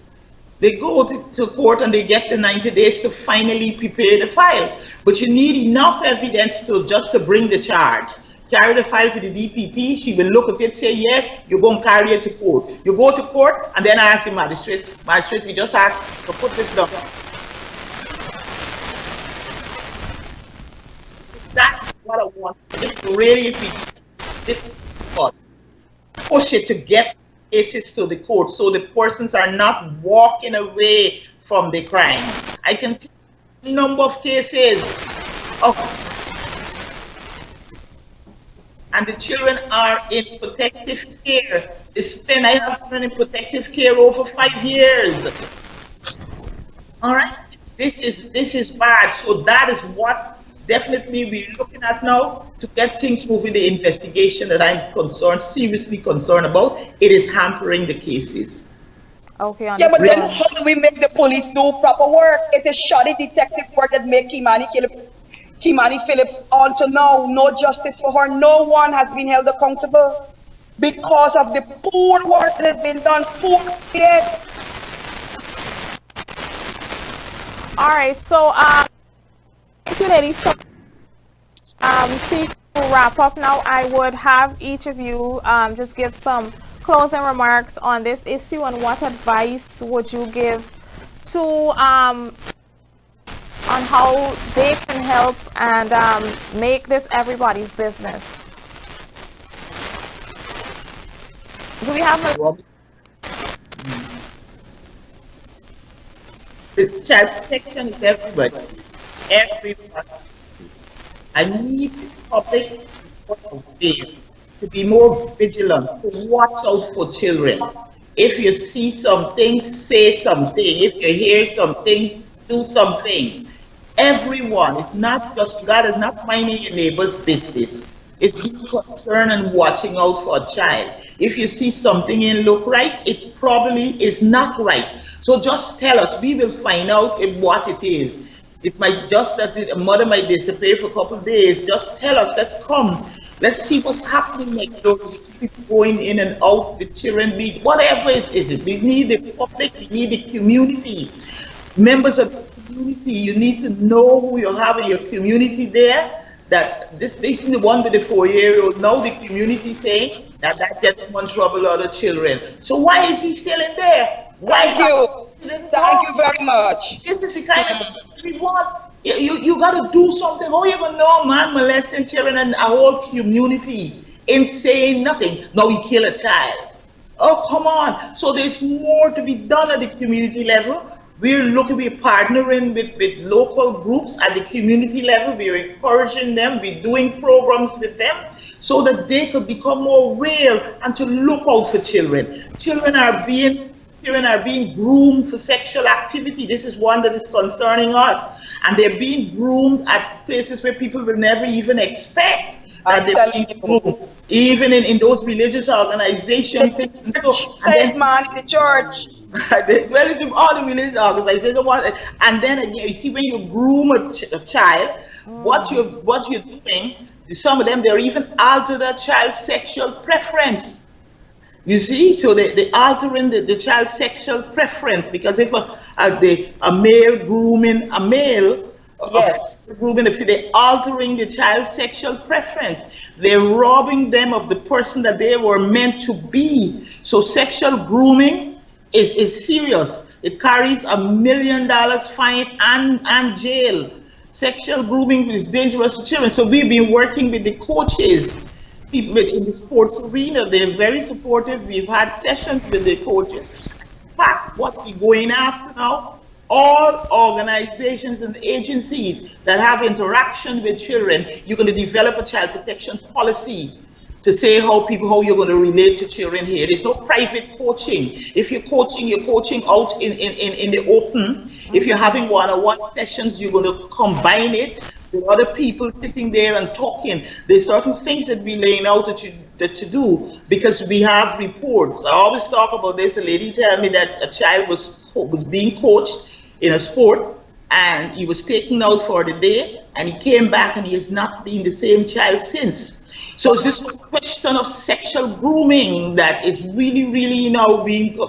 They go to court and they get the 90 days to finally prepare the file. But you need enough evidence to bring the charge. Carry the file to the DPP, she will look at it, say yes, you're going to carry it to court. You go to court, and then I ask the magistrate, we just ask to put this down. That's what I want. Really, push it to get cases to the court so the persons are not walking away from the crime. I can tell you a number of cases of and the children are in protective care. I have been in protective care over 5 years. All right, this is bad. So that is what definitely we're looking at now to get things moving. The investigation that I'm seriously concerned about, it is hampering the cases. Okay, yeah, but then how do we make the police do proper work? It is shoddy detective work that make Kimani Phillips on to now, no justice for her. No one has been held accountable because of the poor work that has been done. All right, so thank you, ladies. So see, to wrap up now, I would have each of you just give some closing remarks on this issue, and what advice would you give to on how they can help and make this everybody's business. Do we have a... The child protection is everybody. Everybody. I need the public to be more vigilant, to watch out for children. If you see something, say something. If you hear something, do something. Everyone, it's not just, God is not minding your neighbor's business. It's being concerned and watching out for a child. If you see something and look right, it probably is not right. So just tell us, we will find out what it is. It might just that a mother might disappear for a couple of days. Just tell us, let's come. Let's see what's happening, like those people going in and out, the children, whatever it is. We need the public, we need the community. Members of the community, you need to know who you have in your community there. That this is the one with the 4-year-old. Now the community saying That gets him in trouble, other children. So why is he still in there? Thank you. Thank you very much. This is the kind of we want. You got to do something. How you gonna know, man, molesting children and a whole community in saying nothing? Now we kill a child. Oh, come on. So there's more to be done at the community level. We're partnering with local groups at the community level. We're encouraging them. We're doing programs with them so that they could become more aware and to look out for children. Children are being groomed for sexual activity. This is one that is concerning us. And they're being groomed at places where people will never even expect that they're being groomed. Even in those religious organizations. Save man in the church. Relative all the religious organizations. And then again, you see, when you groom a child, what you're doing, some of them, they're even alter that child's sexual preference. You see, so they altering the child's sexual preference, because if a male grooming a male, yes, grooming they're altering the child's sexual preference. They're robbing them of the person that they were meant to be. So sexual grooming is serious. It carries $1 million fine and jail. Sexual grooming is dangerous for children. So we've been working with the coaches, people in the sports arena. They're very supportive. We've had sessions with the coaches. In fact, what we're going after now, all organizations and agencies that have interaction with children, you're going to develop a child protection policy to say how you're going to relate to children here. There's no private coaching. If you're coaching out in the open. If you're having one-on-one sessions, you're going to combine it with other people sitting there and talking. There's certain things that we're laying out that you do, because we have reports. I always talk about this. A lady told me that a child was being coached in a sport, and he was taken out for the day, and he came back and he has not been the same child since. So it's this question of sexual grooming that is really, really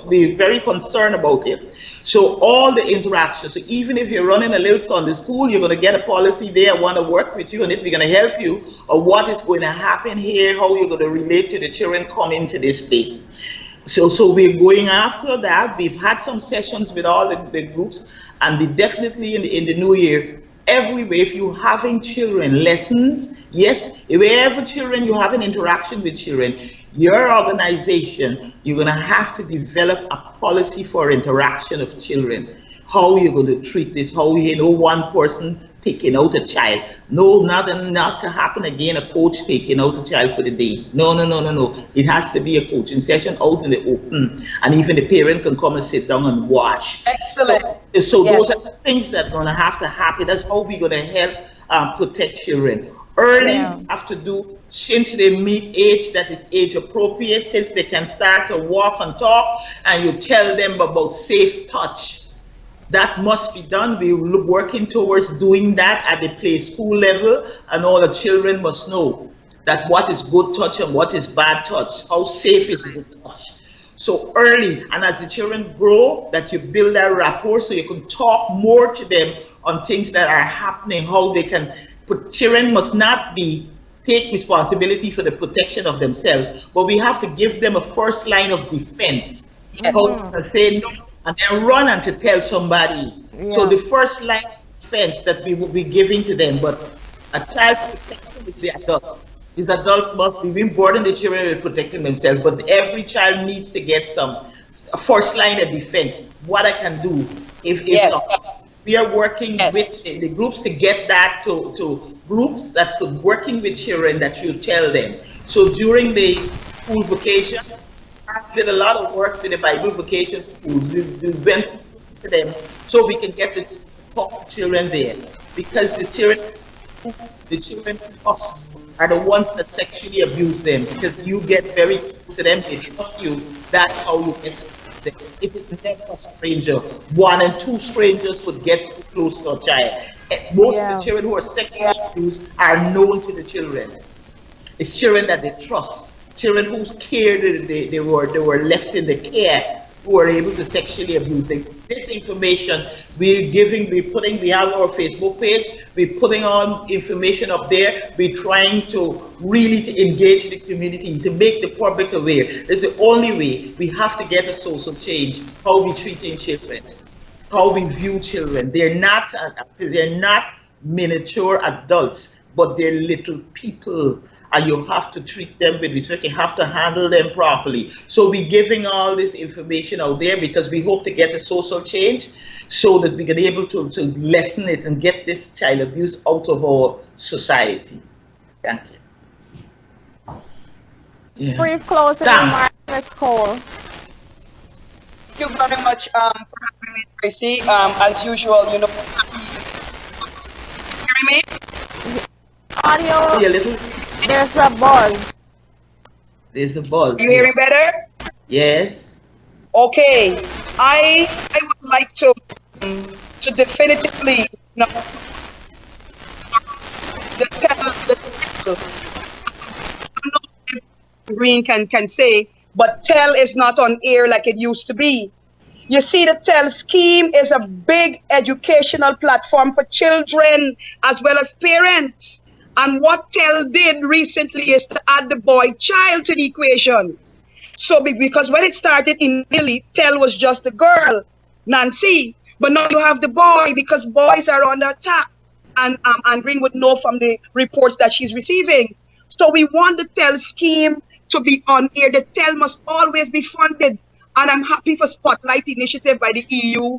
being very concerned about it. So all the interactions, so even if you're running a little Sunday school, you're going to get a policy there. I want to work with you, and if we're going to help you, or what is going to happen here, how you're going to relate to the children coming to this place. So we're going after that. We've had some sessions with all the groups, and they definitely in the new year, everywhere, if you're having children lessons, yes, wherever children, you have an interaction with children, your organization, you're going to have to develop a policy for interaction of children. How you're going to treat this, how one person taking out a child. No, not to happen again, a coach taking out a child for the day. No. It has to be a coaching session out in the open, and even the parent can come and sit down and watch. Excellent. So yes. Those are the things that are going to have to happen. That's how we're going to help protect children. Early, have to do since they meet age that is age appropriate, since they can start to walk and talk, and you tell them about safe touch. That must be done. We're working towards doing that at the play school level, and all the children must know that what is good touch and what is bad touch, how safe is good touch. So early, and as the children grow, that you build that rapport so you can talk more to them on things that are happening, how they can put. Children must not take responsibility for the protection of themselves, but we have to give them a first line of defense. And say no, and then run and to tell somebody. So the first line of defense that we will be giving to them, but a child protection is the adult. This adult must be born, the children will protecting themselves, but every child needs to get a first line of defense. What I can do if we are working with the groups to get that to groups that could working with children that you tell them. So during the school vacation, I did a lot of work with the Bible vacation schools. We went to them so we can get the talk to children there, because the children are the ones that sexually abuse them, because you get very close to them, they trust you. That's how you get them. It is never a stranger. 1 and 2 strangers would get close to a child. Most of the children who are sexually abused are known to the children. It's children that they trust. Children whose care they were left in the care. who are able to sexually abuse. This information we're giving, we have our Facebook page, we're putting on information up there, we're trying to really to engage the community, to make the public aware. It's the only way. We have to get a social change, how we treating children, how we view children. They're not miniature adults, but they're little people, and you have to treat them with respect. You have to handle them properly. So we're giving all this information out there because we hope to get a social change so that we can be able to lessen it and get this child abuse out of our society. Thank you. Yeah. Brief closing remarks, Ms. Cole. Thank you very much for having me, Tracy. As usual, you know, hearing me? Audio. Yeah, little. There's a buzz. There's a buzz. You hearing better? Yes. Okay. I would like to definitively, you know, Green can say, but TEL is not on air like it used to be. You see, the TEL scheme is a big educational platform for children as well as parents. And what TEL did recently is to add the boy child to the equation. So because when it started initially, TEL was just a girl, Nancy, but now you have the boy because boys are under attack. And Green would know from the reports that she's receiving. So we want the TEL scheme to be on air. The TEL must always be funded. And I'm happy for Spotlight initiative by the EU,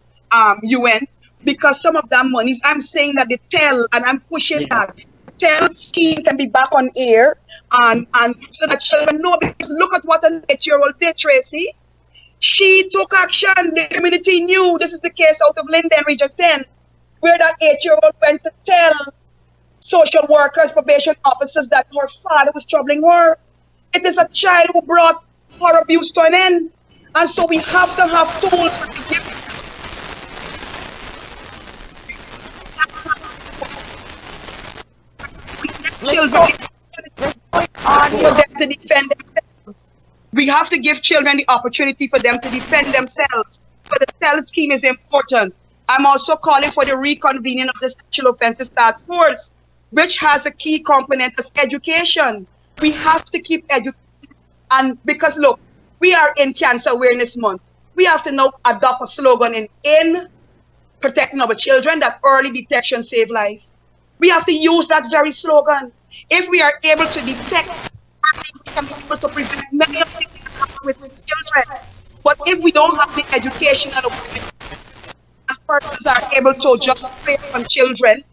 UN, because some of that monies, I'm saying that the TEL, and I'm pushing that, TEL scheme can be back on air, and so that children know, because look at what an 8-year-old did, Tracy. She took action. The community knew. This is the case out of Linden, Region 10, where that 8-year-old went to tell social workers, probation officers that her father was troubling her. It is a child who brought her abuse to an end. And so we have to have tools to give children for them to defend themselves. We have to give children the opportunity for them to defend themselves. But the TEL scheme is important. I'm also calling for the reconvening of the Sexual Offences Task Force, which has a key component as education. We have to keep educating. And because, look, we are in Cancer Awareness Month. We have to now adopt a slogan in protecting our children, that early detection save life. We have to use that very slogan. If we are able to detect, we can be able to prevent many of things that happen with children. But if we don't have the education and awareness, as persons are able to just prey on children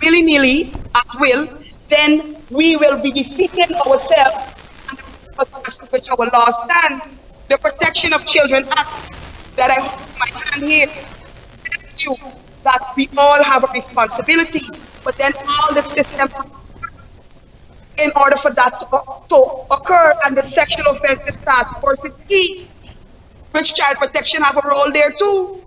willy-nilly at will, then we will be defeating ourselves and the purpose which our laws stand. The Protection of Children Act that I hold my hand here tells you that we all have a responsibility, but then all the systems in order for that to occur, and the Sexual Offences Task Force is key, which Child Protection have a role there too,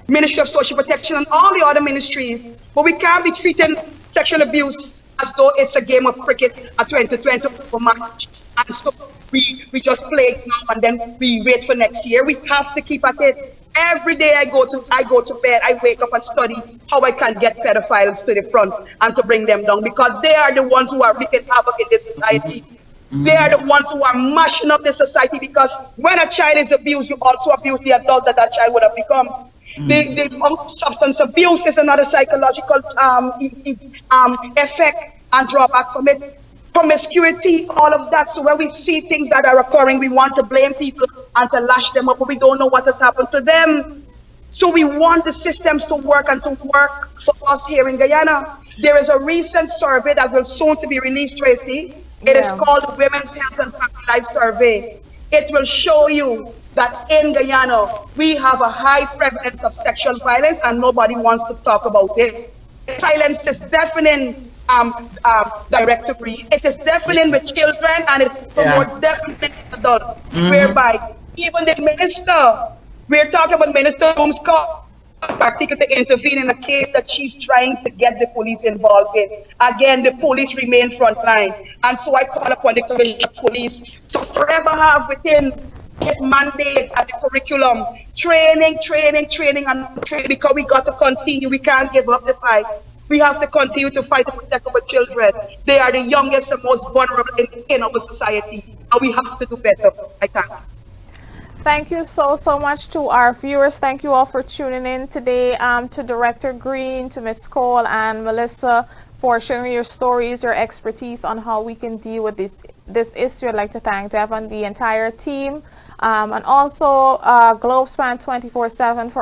Ministry of Social Protection and all the other ministries. But we can't be treating sexual abuse as though it's a game of cricket at 2020 for March. And so we just play it now and then we wait for next year. We have to keep at it. Every day I go to bed, I wake up and study how I can get pedophiles to the front and to bring them down, because they are the ones who are wreaking havoc in this society. They are the ones who are mashing up the society, because when a child is abused, you also abuse the adult that that child would have become. The substance abuse is another psychological effect and drawback from it. Promiscuity, all of that. So when we see things that are occurring, we want to blame people and to lash them up, but we don't know what has happened to them. So we want the systems to work and to work for us here in Guyana. There is a recent survey that will soon to be released, Tracy. It is called the Women's Health and Family Life Survey. It will show you that in Guyana, we have a high prevalence of sexual violence and nobody wants to talk about it. Silence is deafening, direct degree. It is deafening with children, and it's more deafening with adults, whereby even the minister, we're talking about Minister Holmes' particularly to intervene in a case that she's trying to get the police involved in. Again, the police remain frontline. And so I call upon the Commissioner of Police to forever have within is mandate at the curriculum. Training, because we got to continue. We can't give up the fight. We have to continue to fight to protect our children. They are the youngest and most vulnerable in our society, and we have to do better. I thank you. Thank you so much to our viewers. Thank you all for tuning in today, to Director Green, to Ms. Cole and Melissa, for sharing your stories, your expertise on how we can deal with this issue. I'd like to thank Devon, the entire team, and also Globespan 24x7 for